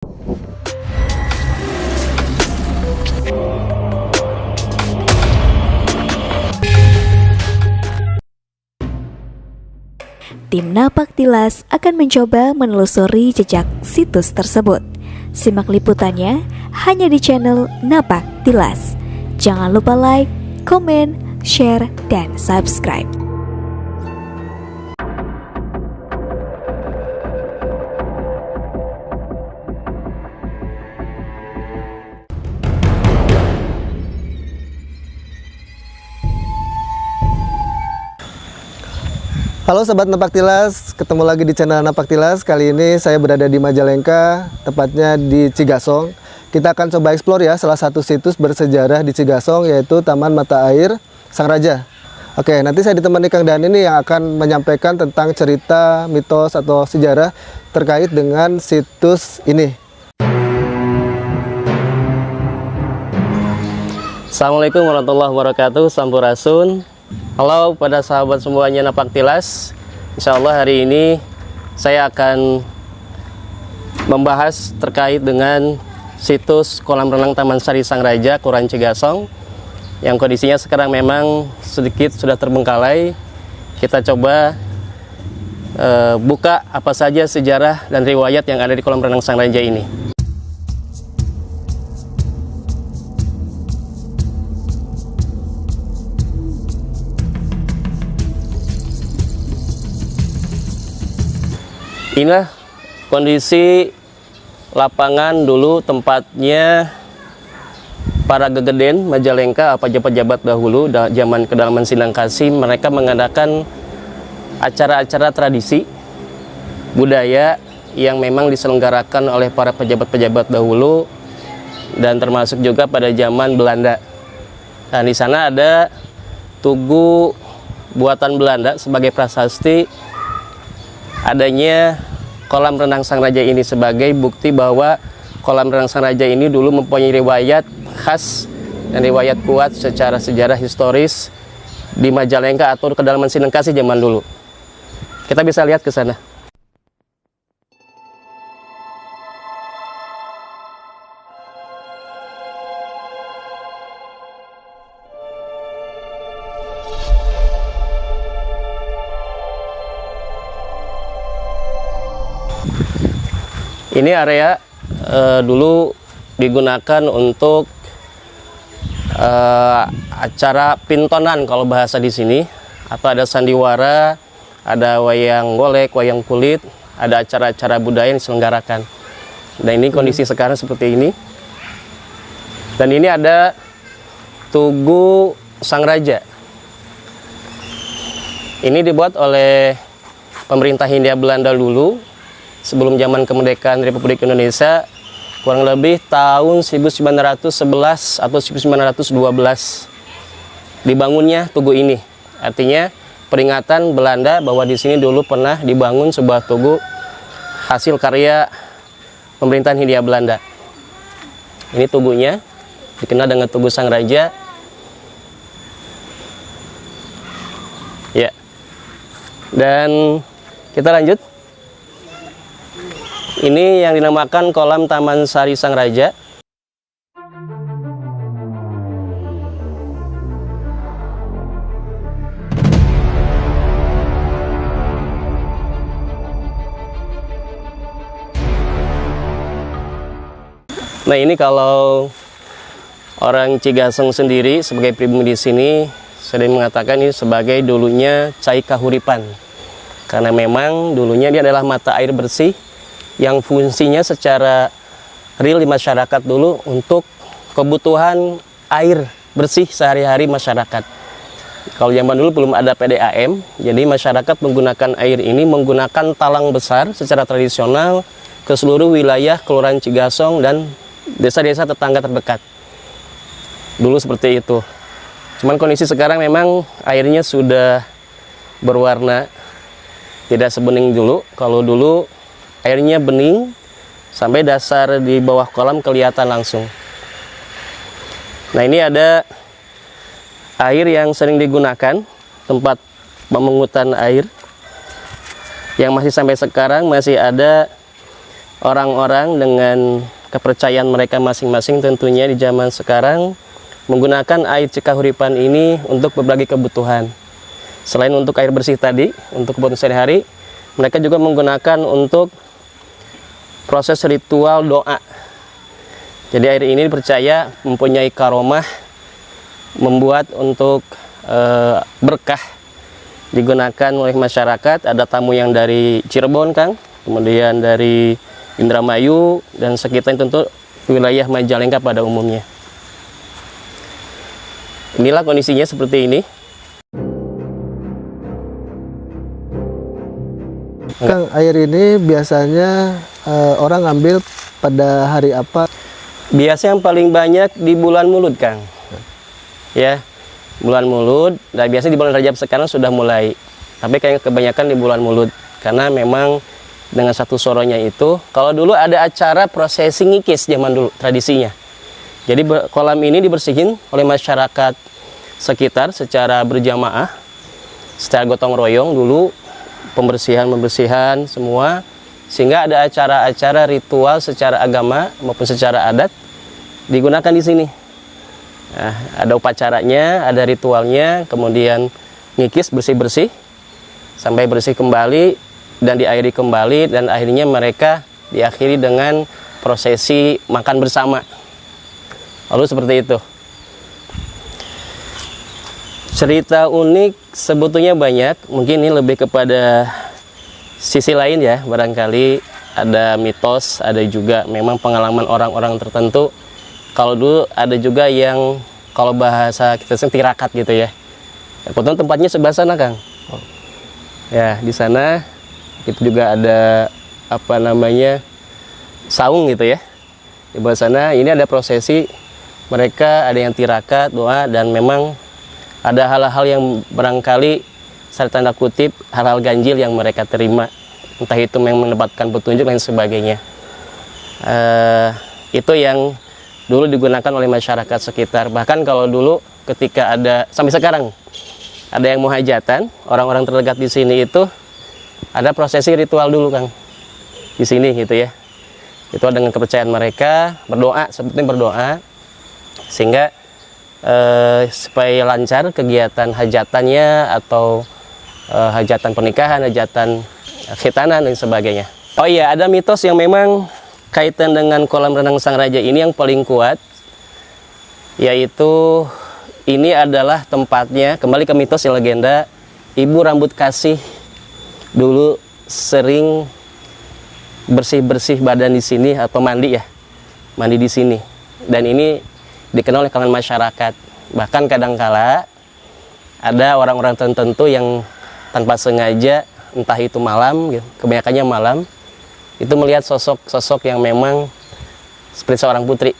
Tim Napak Tilas akan mencoba menelusuri jejak situs tersebut. Simak liputannya hanya di channel Napak Tilas. Jangan lupa like, komen, share, dan subscribe. Halo Sobat Napak Tilas, ketemu lagi di channel Napak Tilas. Kali ini saya berada di Majalengka, tepatnya di Cigasong. Kita akan coba eksplor ya salah satu situs bersejarah di Cigasong, yaitu Taman Mata Air Sang Raja. Oke, nanti saya ditemani Kang Dani nih yang akan menyampaikan tentang cerita, mitos, atau sejarah terkait dengan situs ini. Assalamualaikum warahmatullahi wabarakatuh, Sampurasun. Halo pada sahabat semuanya Napak Tilas. Insya Allah hari ini saya akan membahas terkait dengan situs kolam renang Taman Sari Sang Raja, Kelurahan Cigasong, yang kondisinya sekarang memang sedikit sudah terbengkalai. Kita coba buka apa saja sejarah dan riwayat yang ada di kolam renang Sang Raja ini. Inilah kondisi lapangan dulu, tempatnya para gegeden Majalengka, pejabat-pejabat dahulu zaman kedalaman Sindang Kasih. Mereka mengadakan acara-acara tradisi budaya yang memang diselenggarakan oleh para pejabat-pejabat dahulu, dan termasuk juga pada zaman Belanda. Dan di sana ada tugu buatan Belanda sebagai prasasti adanya kolam renang Sang Raja ini, sebagai bukti bahwa kolam renang Sang Raja ini dulu mempunyai riwayat khas dan riwayat kuat secara sejarah historis di Majalengka atau kedalaman Sindang Kasih zaman dulu. Kita bisa lihat ke sana. Ini area dulu digunakan untuk acara pintonan kalau bahasa di sini, atau ada sandiwara, ada wayang golek, wayang kulit, ada acara-acara budaya yang diselenggarakan. Dan ini kondisi sekarang seperti ini. Dan ini ada Tugu Sang Raja. Ini dibuat oleh pemerintah Hindia Belanda dulu, sebelum zaman kemerdekaan Republik Indonesia, kurang lebih tahun 1911 atau 1912 dibangunnya tugu ini. Artinya peringatan Belanda bahwa di sini dulu pernah dibangun sebuah tugu hasil karya pemerintahan Hindia Belanda. Ini tugunya, dikenal dengan Tugu Sang Raja. Ya. Dan kita lanjut. Ini yang dinamakan kolam Taman Sari Sang Raja. Nah, ini kalau orang Cigasong sendiri sebagai pribumi di sini sering mengatakan ini sebagai dulunya cai kahuripan. Karena memang dulunya dia adalah mata air bersih yang fungsinya secara real di masyarakat dulu untuk kebutuhan air bersih sehari-hari masyarakat. Kalau zaman dulu belum ada PDAM, jadi masyarakat menggunakan air ini menggunakan talang besar secara tradisional ke seluruh wilayah Kelurahan Cigasong dan desa-desa tetangga terdekat. Dulu seperti itu. Cuman kondisi sekarang memang airnya sudah berwarna, tidak sebening dulu. Kalau dulu airnya bening sampai dasar di bawah kolam kelihatan langsung. Nah, ini ada air yang sering digunakan, tempat pemungutan air yang masih sampai sekarang masih ada orang-orang dengan kepercayaan mereka masing-masing tentunya di zaman sekarang menggunakan air Cikahuripan ini untuk berbagai kebutuhan. Selain untuk air bersih tadi, untuk kebutuhan sehari-hari, mereka juga menggunakan untuk proses ritual doa. Jadi air ini dipercaya mempunyai karomah, membuat untuk berkah, digunakan oleh masyarakat. Ada tamu yang dari Cirebon, Kang, kemudian dari Indramayu, dan sekitar tentu wilayah Majalengka pada umumnya. Inilah kondisinya seperti ini. Kang, air ini biasanya orang ambil pada hari apa? Biasanya yang paling banyak di bulan Mulud, Kang. Ya, bulan Mulud. Dan biasanya di bulan Rajab sekarang sudah mulai. Tapi kayaknya kebanyakan di bulan Mulud. Karena memang dengan satu soronya itu, kalau dulu ada acara prosesi ngikis zaman dulu, tradisinya. Jadi kolam ini dibersihin oleh masyarakat sekitar secara berjamaah, secara gotong royong dulu, pembersihan semua, sehingga ada acara-acara ritual secara agama maupun secara adat digunakan di sini. Nah, ada upacaranya, ada ritualnya, kemudian ngikis bersih-bersih sampai bersih kembali dan diairi kembali, dan akhirnya mereka diakhiri dengan prosesi makan bersama. Lalu seperti itu. Cerita unik sebetulnya banyak, mungkin ini lebih kepada sisi lain ya, barangkali ada mitos, ada juga memang pengalaman orang-orang tertentu. Kalau dulu ada juga yang kalau bahasa kita sendiri tirakat gitu ya. Kebetulan tempatnya sebelah sana, Kang. Ya, di sana itu juga ada apa namanya saung gitu ya. Di bawah sana ini ada prosesi, mereka ada yang tirakat, doa, dan memang ada hal-hal yang barangkali secara tanda kutip hal-hal ganjil yang mereka terima, entah itu memang mendapatkan petunjuk dan sebagainya. Itu yang dulu digunakan oleh masyarakat sekitar. Bahkan kalau dulu ketika ada, sampai sekarang ada yang mau hajatan, orang-orang terdekat di sini itu ada prosesi ritual dulu, Kang, di sini gitu ya. Itu dengan kepercayaan mereka, berdoa, seperti berdoa, sehingga supaya lancar kegiatan hajatannya atau hajatan pernikahan, hajatan khitanan dan sebagainya. Oh iya, ada mitos yang memang kaitan dengan kolam renang Sang Raja ini yang paling kuat, yaitu ini adalah tempatnya, kembali ke mitos yang legenda, Ibu Rambut Kasih dulu sering bersih-bersih badan di sini atau mandi ya, mandi di sini. Dan ini dikenal oleh kalangan masyarakat. Bahkan kadangkala ada orang-orang tertentu yang tanpa sengaja, entah itu malam, kebanyakannya malam, itu melihat sosok-sosok yang memang seperti seorang putri,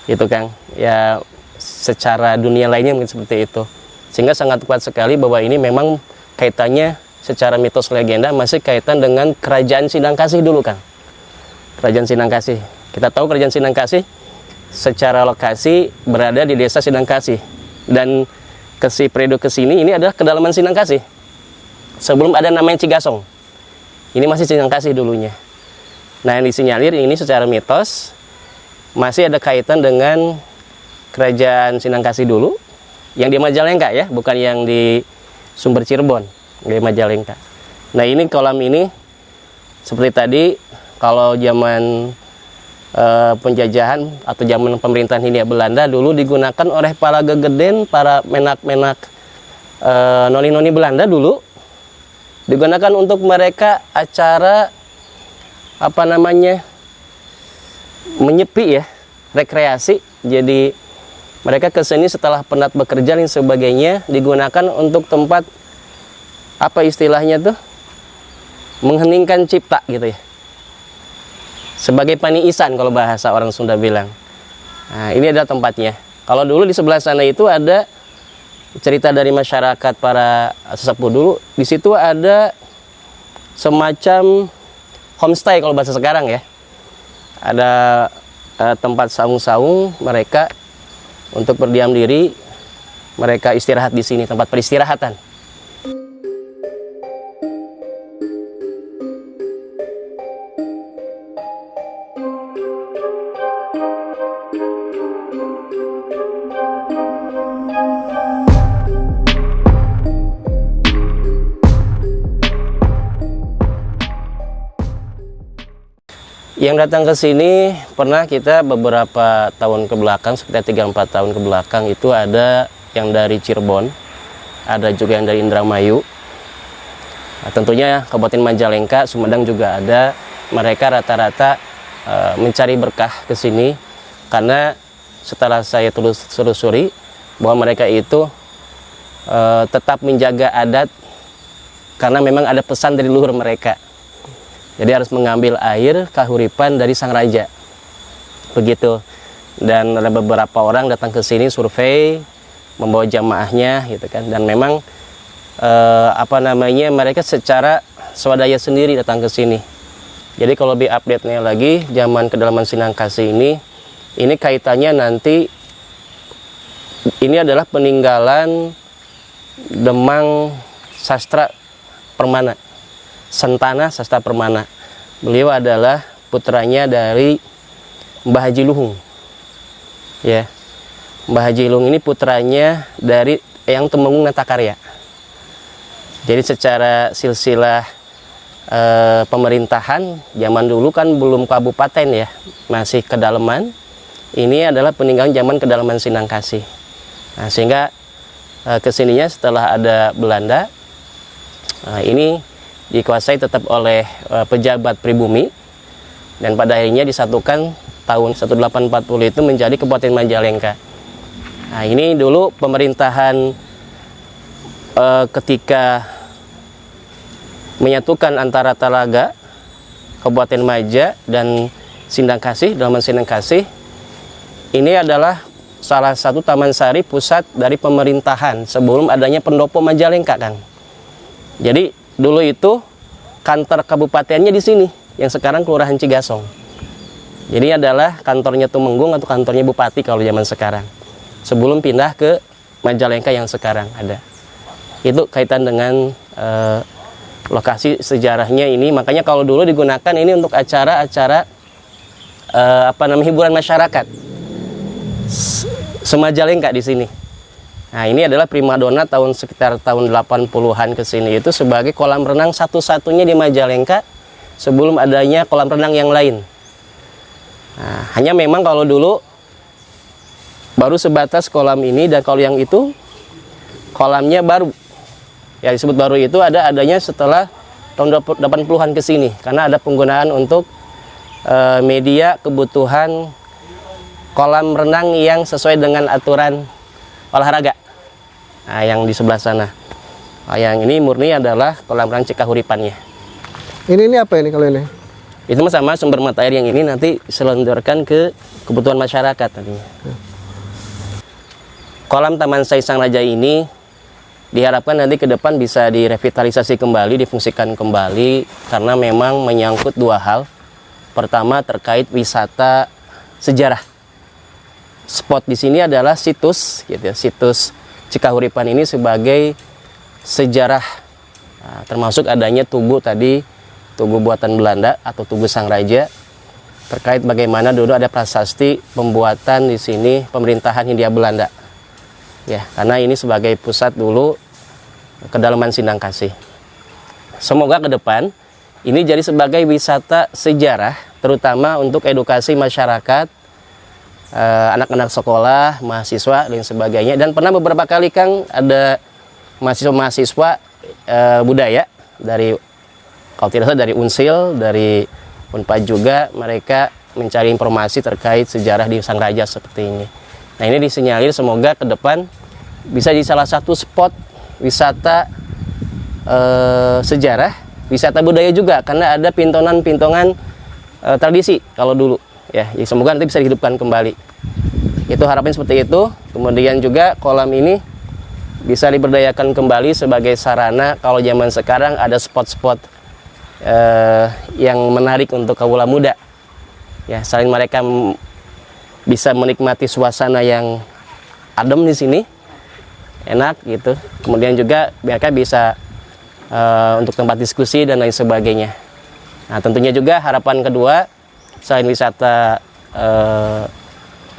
gitu, Kang. Ya, secara dunia lainnya mungkin seperti itu. Sehingga sangat kuat sekali bahwa ini memang kaitannya secara mitos legenda masih kaitan dengan kerajaan Sindangkasih dulu, Kang. Kerajaan Sindangkasih. Kita tahu kerajaan Sindangkasih secara lokasi berada di desa Sindangkasih, dan periode kesini ini adalah kedalaman Sindangkasih. Sebelum ada namanya Cigasong, ini masih Sindangkasih dulunya. Nah, yang disinyalir ini secara mitos masih ada kaitan dengan kerajaan Sindangkasih dulu, yang di Majalengka ya, bukan yang di Sumber Cirebon, di Majalengka. Nah, ini kolam ini seperti tadi, kalau zaman penjajahan atau zaman pemerintahan Hindia Belanda dulu digunakan oleh para gegeden, para menak-menak, noni-noni Belanda dulu, digunakan untuk mereka acara apa namanya menyepi ya, rekreasi. Jadi mereka kesini setelah penat bekerja dan sebagainya, digunakan untuk tempat apa istilahnya tuh, mengheningkan cipta gitu ya, sebagai paniisan kalau bahasa orang Sunda bilang. Nah, ini adalah tempatnya. Kalau dulu di sebelah sana itu ada cerita dari masyarakat para sesepuh dulu. Di situ ada semacam homestay kalau bahasa sekarang ya. Ada tempat saung-saung mereka untuk berdiam diri. Mereka istirahat di sini, tempat peristirahatan. Yang datang ke sini pernah kita beberapa tahun ke belakang, sekitar 3-4 tahun ke belakang itu ada yang dari Cirebon, ada juga yang dari Indramayu. Nah, tentunya Kabupaten Majalengka, Sumedang juga ada. Mereka rata-rata mencari berkah ke sini karena setelah saya telusuri bahwa mereka itu tetap menjaga adat karena memang ada pesan dari leluhur mereka. Jadi harus mengambil air kahuripan dari sang raja, begitu. Dan ada beberapa orang datang ke sini survei, membawa jamaahnya, gitu kan. Dan memang mereka secara swadaya sendiri datang ke sini. Jadi kalau lebih update-nya lagi, zaman kedalaman Sinangkasi ini kaitannya nanti ini adalah peninggalan Demang Sastra Permana. Sentana Sastra Permana. Beliau adalah putranya dari Mbah Haji Luhung. Ya. Mbah Haji Luhung ini putranya dari Eyang Tumenggung Natakarya. Jadi secara silsilah pemerintahan zaman dulu kan belum kabupaten ya, masih kedalaman. Ini adalah peninggalan zaman kedalaman Sinangkasi. Nah, sehingga kesininya setelah ada Belanda, ini dikuasai tetap oleh pejabat pribumi dan pada akhirnya disatukan tahun 1840 itu menjadi Kabupaten Majalengka. Nah, ini dulu pemerintahan ketika menyatukan antara Talaga, Kabupaten Maja dan Sindangkasih, Dalaman Sindangkasih. Ini adalah salah satu taman sari pusat dari pemerintahan sebelum adanya pendopo Majalengka, Kang. Jadi dulu itu kantor kabupatennya di sini, yang sekarang Kelurahan Cigasong. Jadi adalah kantornya Tumenggung atau kantornya Bupati kalau zaman sekarang. Sebelum pindah ke Majalengka yang sekarang ada. Itu kaitan dengan lokasi sejarahnya ini. Makanya kalau dulu digunakan ini untuk acara-acara hiburan masyarakat. Semajalengka di sini. Nah, ini adalah primadona sekitar tahun 80-an ke sini itu sebagai kolam renang satu-satunya di Majalengka sebelum adanya kolam renang yang lain. Nah, hanya memang kalau dulu baru sebatas kolam ini, dan kalau yang itu kolamnya baru. Ya, disebut baru itu adanya setelah tahun 80-an ke sini karena ada penggunaan untuk media kebutuhan kolam renang yang sesuai dengan aturan olahraga. Nah, yang di sebelah sana. Nah, yang ini murni adalah kolam renang Cikahuripannya. Ini apa ini kalau ini? Itu sama sumber mata air yang ini nanti diselondorkan ke kebutuhan masyarakat tadinya. Kolam Taman Sai Sang Raja ini diharapkan nanti ke depan bisa direvitalisasi kembali, difungsikan kembali karena memang menyangkut dua hal. Pertama terkait wisata sejarah. Spot di sini adalah situs, gitu ya, situs Cikahuripan ini sebagai sejarah, nah, termasuk adanya tugu tadi, tugu buatan Belanda atau tugu Sang Raja, terkait bagaimana dulu ada prasasti pembuatan di sini pemerintahan Hindia Belanda, ya, karena ini sebagai pusat dulu kedalaman Sindangkasih. Semoga ke depan ini jadi sebagai wisata sejarah, terutama untuk edukasi masyarakat. Anak-anak sekolah, mahasiswa, dan sebagainya. Dan pernah beberapa kali, Kang, ada mahasiswa-mahasiswa budaya dari, kalau tidak salah dari Unsil, dari Unpad juga, mereka mencari informasi terkait sejarah di Sang Raja seperti ini. Nah, ini disinyalir semoga ke depan bisa jadi salah satu spot wisata sejarah, wisata budaya juga, karena ada pintongan-pintongan tradisi kalau dulu. Ya, jadi semoga nanti bisa dihidupkan kembali. Itu harapan seperti itu. Kemudian juga kolam ini bisa diberdayakan kembali sebagai sarana kalau zaman sekarang ada spot-spot yang menarik untuk kaula muda. Ya, selain mereka bisa menikmati suasana yang adem di sini, enak gitu. Kemudian juga mereka bisa untuk tempat diskusi dan lain sebagainya. Nah, tentunya juga harapan kedua, selain wisata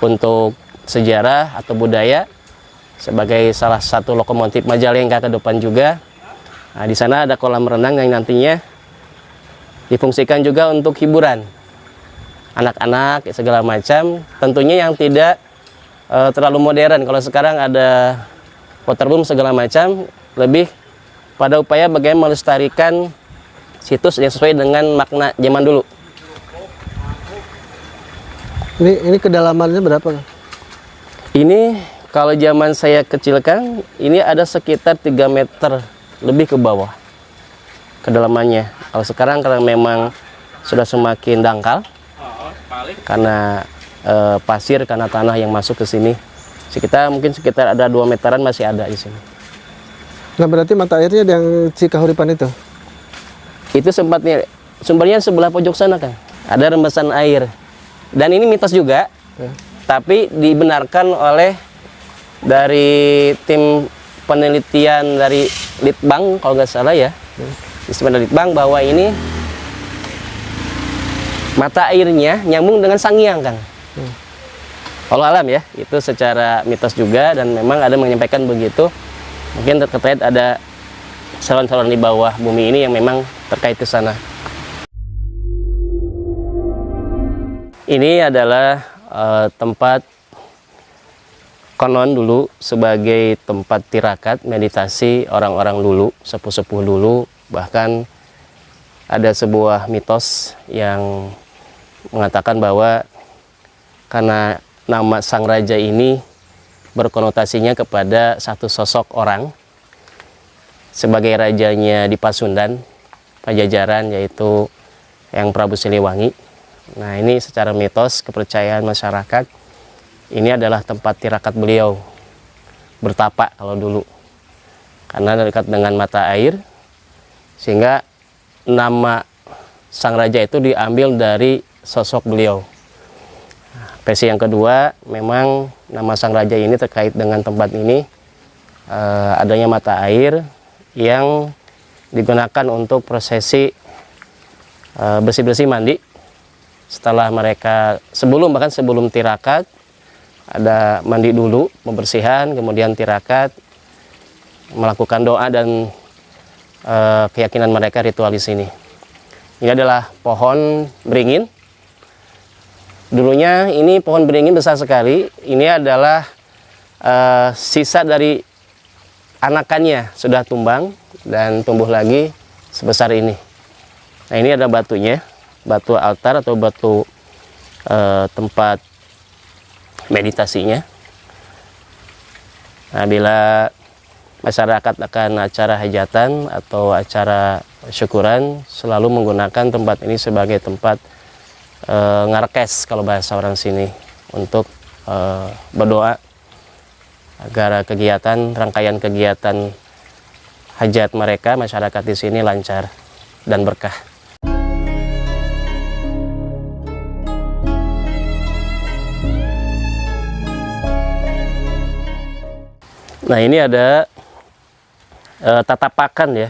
untuk sejarah atau budaya sebagai salah satu lokomotif Majalengka ke depan juga. Nah, di sana ada kolam renang yang nantinya difungsikan juga untuk hiburan. anak-anak segala macam. Tentunya yang tidak terlalu modern. Kalau sekarang ada waterboom segala macam, lebih pada upaya bagaimana melestarikan situs yang sesuai dengan makna zaman dulu. Ini kedalamannya berapa? Ini kalau zaman saya kecil Kang, ini ada sekitar 3 meter lebih ke bawah kedalamannya. Kalau sekarang karena memang sudah semakin dangkal karena pasir, karena tanah yang masuk ke sini. Mungkin sekitar ada 2 meteran masih ada di sini. Nah, berarti mata airnya yang Cikahuripan itu? Itu sumbernya sebelah pojok sana Kang. Ada rembesan air. Dan ini mitos juga, tapi dibenarkan oleh dari tim penelitian dari Litbang kalau nggak salah ya, sistem Litbang, bahwa ini mata airnya nyambung dengan Sangiang Kang. Kalau alam ya, itu secara mitos juga, dan memang ada menyampaikan begitu. Mungkin terkait ada saluran-saluran di bawah bumi ini yang memang terkait ke sana. Ini adalah tempat konon dulu sebagai tempat tirakat meditasi orang-orang dulu, sepuh-sepuh dulu. Bahkan ada sebuah mitos yang mengatakan bahwa karena nama sang raja ini berkonotasinya kepada satu sosok orang sebagai rajanya di Pasundan, Pajajaran, yaitu yang Prabu Siliwangi. Nah, ini secara mitos kepercayaan masyarakat, ini adalah tempat tirakat beliau bertapa kalau dulu, karena dekat dengan mata air, sehingga nama sang raja itu diambil dari sosok beliau. Versi yang kedua, memang nama sang raja ini terkait dengan tempat ini, adanya mata air yang digunakan untuk prosesi bersih-bersih mandi. Setelah mereka, bahkan sebelum tirakat, ada mandi dulu, pembersihan, kemudian tirakat, melakukan doa dan keyakinan mereka ritual di sini. Ini adalah pohon beringin. Dulunya ini pohon beringin besar sekali. Ini adalah sisa dari anakannya sudah tumbang dan tumbuh lagi sebesar ini. Nah, ini ada batunya, batu altar atau batu tempat meditasinya. Nah, bila masyarakat akan acara hajatan atau acara syukuran, selalu menggunakan tempat ini sebagai tempat ngarekes kalau bahasa orang sini, untuk berdoa agar rangkaian kegiatan hajat mereka, masyarakat di sini lancar dan berkah. Nah, ini ada tatapakan ya,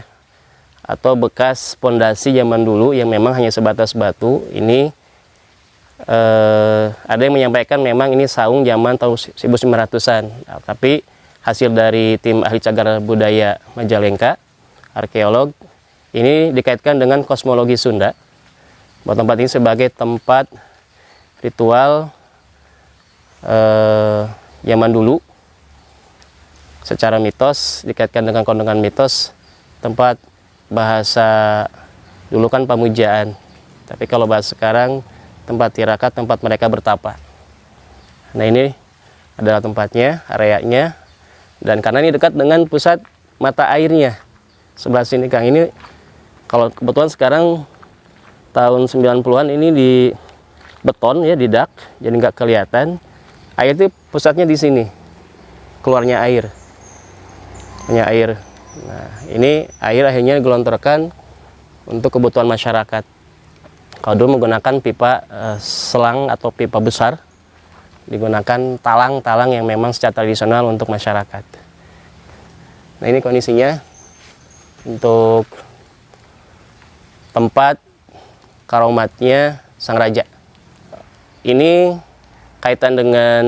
atau bekas pondasi zaman dulu yang memang hanya sebatas batu. Ini ada yang menyampaikan memang ini saung zaman tahun 1900-an. Nah, tapi hasil dari tim ahli cagar budaya Majalengka, arkeolog, ini dikaitkan dengan kosmologi Sunda, bahwa tempat ini sebagai tempat ritual zaman dulu. Secara mitos, dikaitkan dengan kandungan mitos, tempat bahasa dulu kan pamujaan, tapi kalau bahasa sekarang tempat tirakat, tempat mereka bertapa. Nah, ini adalah tempatnya, areanya, dan karena ini dekat dengan pusat mata airnya sebelah sini Kang. Ini kalau kebetulan sekarang tahun 90-an ini di beton ya, di dak, jadi nggak kelihatan. Air itu pusatnya di sini, keluarnya air. Hanya air. Nah, ini air akhirnya digelontorkan untuk kebutuhan masyarakat. Kalau dulu menggunakan pipa selang atau pipa besar, digunakan talang-talang yang memang secara tradisional untuk masyarakat. Nah, ini kondisinya untuk tempat karomatnya sang raja. Ini kaitan dengan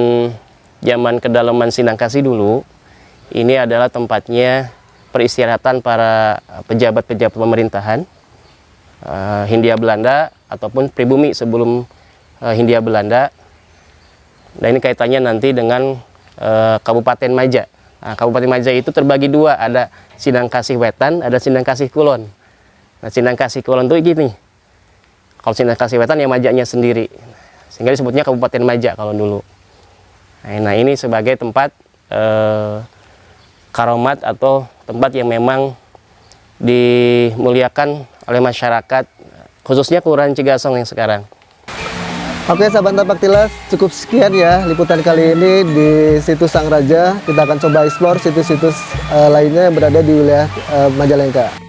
zaman kedalaman Sindangkasih dulu. Ini adalah tempatnya peristirahatan para pejabat-pejabat pemerintahan Hindia Belanda ataupun pribumi sebelum Hindia Belanda. Dan ini kaitannya nanti dengan Kabupaten Maja. Nah, Kabupaten Maja itu terbagi dua, ada Sindangkasih Wetan, ada Sindangkasih Kulon. Nah, Sindangkasih Kulon itu gini. Kalau Sindangkasih Wetan ya Majanya sendiri. Sehingga disebutnya Kabupaten Maja kalau dulu. Nah, ini sebagai tempat karomat atau tempat yang memang dimuliakan oleh masyarakat, khususnya Kelurahan Cigasong yang sekarang. Oke sahabat Napak Tilas, cukup sekian ya liputan kali ini di situs Sang Raja. Kita akan coba explore situs-situs lainnya yang berada di wilayah Majalengka.